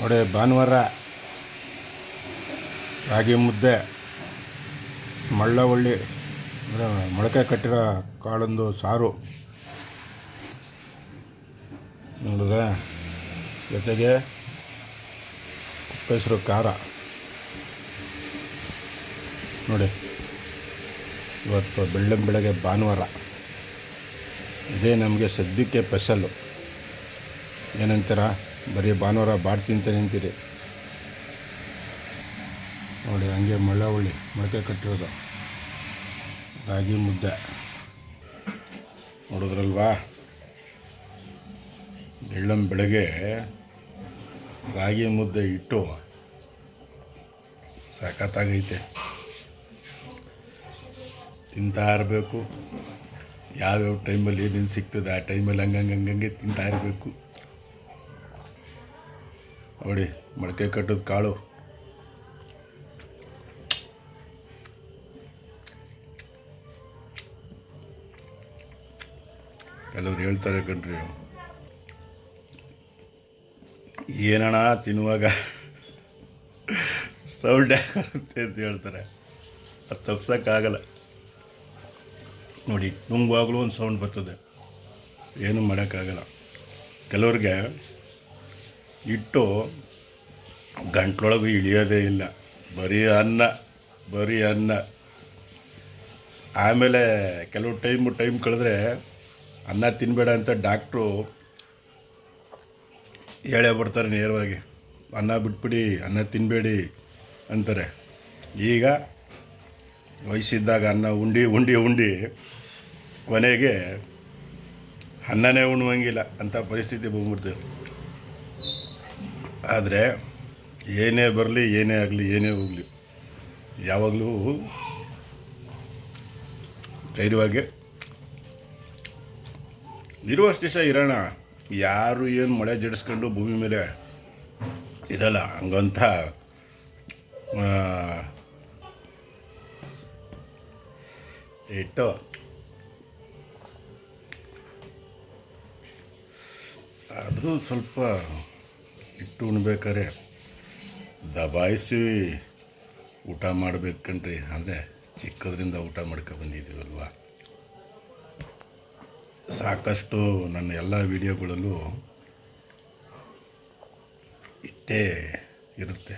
ನೋಡಿ ಭಾನುವಾರ ರಾಗಿ ಮುದ್ದೆ ಮಳ್ಳವಳ್ಳಿ ಅಂದರೆ ಮೊಳಕೆ ಕಟ್ಟಿರೋ ಕಾಳೊಂದು ಸಾರು ನೋಡಿದ್ರೆ ಜೊತೆಗೆ ಉಪ್ಪೆಸರು ಖಾರ ನೋಡಿ. ಇವತ್ತು ಬೆಳಗ್ಗೆ ಭಾನುವಾರ ಇದೇ ನಮಗೆ ಸದ್ಯಕ್ಕೆ ಸ್ಪೆಷಲ್ಲು. ಏನಂತೀರ, ಬರೀ ಭಾನುವಾರ ಬಾಡ್ ತಿಂತ ನಿಂತೀರಿ ನೋಡಿ. ಹಂಗೆ ಮಳ್ಳವಳ್ಳಿ ಮೊಳಕೆ ಕಟ್ಟಿರೋದು ರಾಗಿ ಮುದ್ದೆ ನೋಡಿದ್ರಲ್ವಾ. ಬೆಳಗ್ಗೆ ರಾಗಿ ಮುದ್ದೆ ಇಟ್ಟು ಸಖತ್ತಾಗೈತೆ. ತಿಂತಾ ಇರಬೇಕು. ಯಾವ್ಯಾವ ಟೈಮಲ್ಲಿ ಏನೇನು ಸಿಗ್ತದೆ ಆ ಟೈಮಲ್ಲಿ ಹಂಗಂಗೆ ತಿಂತಾ ಇರಬೇಕು ನೋಡಿ. ಮೊಳಕೆ ಕಟ್ಟೋದು ಕಾಳು ಕೆಲವ್ರು ಹೇಳ್ತಾರೆ ಕಣ್ರಿ, ಏನಣ್ಣ ತಿನ್ನುವಾಗ ಸೌಂಡ್ ಆಗುತ್ತೆ ಅಂತ ಹೇಳ್ತಾರೆ. ಅದು ತಪ್ಸೋಕ್ಕಾಗಲ್ಲ ನೋಡಿ. ನುಂಗುವಾಗಲೂ ಒಂದು ಸೌಂಡ್ ಬರ್ತದೆ, ಏನೂ ಮಾಡೋಕ್ಕಾಗಲ್ಲ. ಕೆಲವ್ರಿಗೆ ಇಟ್ಟು ಗಂಟ್ಲೊಳಗೆ ಇಳಿಯೋದೇ ಇಲ್ಲ, ಬರೀ ಅನ್ನ. ಆಮೇಲೆ ಕೆಲವು ಟೈಮ್ ಕಳೆದ್ರೆ ಅನ್ನ ತಿನ್ನಬೇಡ ಅಂತ ಡಾಕ್ಟ್ರು ಹೇಳೇ ಬಿಡ್ತಾರೆ ನೇರವಾಗಿ. ಅನ್ನ ಬಿಟ್ಬಿಡಿ, ಅನ್ನ ತಿನ್ನಬೇಡಿ ಅಂತಾರೆ. ಈಗ ವಯಸ್ಸಿದ್ದಾಗ ಅನ್ನ ಉಂಡು ಕೊನೆಗೆ ಅನ್ನನೇ ಉಣ್ಣುವಂಗಿಲ್ಲ ಅಂಥ ಪರಿಸ್ಥಿತಿ ಬಂದ್ಬಿಡ್ತದೆ. ಆದರೆ ಏನೇ ಬರಲಿ, ಏನೇ ಆಗಲಿ, ಏನೇ ಹೋಗಲಿ, ಯಾವಾಗಲೂ ಧೈರ್ಯವಾಗಿ ಇರುವಷ್ಟು ದಿವಸ ಇರೋಣ. ಯಾರು ಏನು ಮಳೆ ಜಡಿಸ್ಕೊಂಡು ಭೂಮಿ ಮೇಲೆ ಇರಲ್ಲ. ಹಂಗಂತ ಇಟ್ಟು ಅದು ಸ್ವಲ್ಪ ಇಟ್ಟು ಉಣ್ಬೇಕಾದ್ರೆ ದಬಾಯಿಸಿ ಊಟ ಮಾಡಬೇಕನ್ರಿ. ಅಂದರೆ ಚಿಕ್ಕದ್ರಿಂದ ಊಟ ಬಂದಿದ್ದೀವಲ್ವ. ಸಾಕಷ್ಟು ನನ್ನ ಎಲ್ಲ ವಿಡಿಯೋಗಳಲ್ಲೂ ಇಷ್ಟೇ ಇರುತ್ತೆ.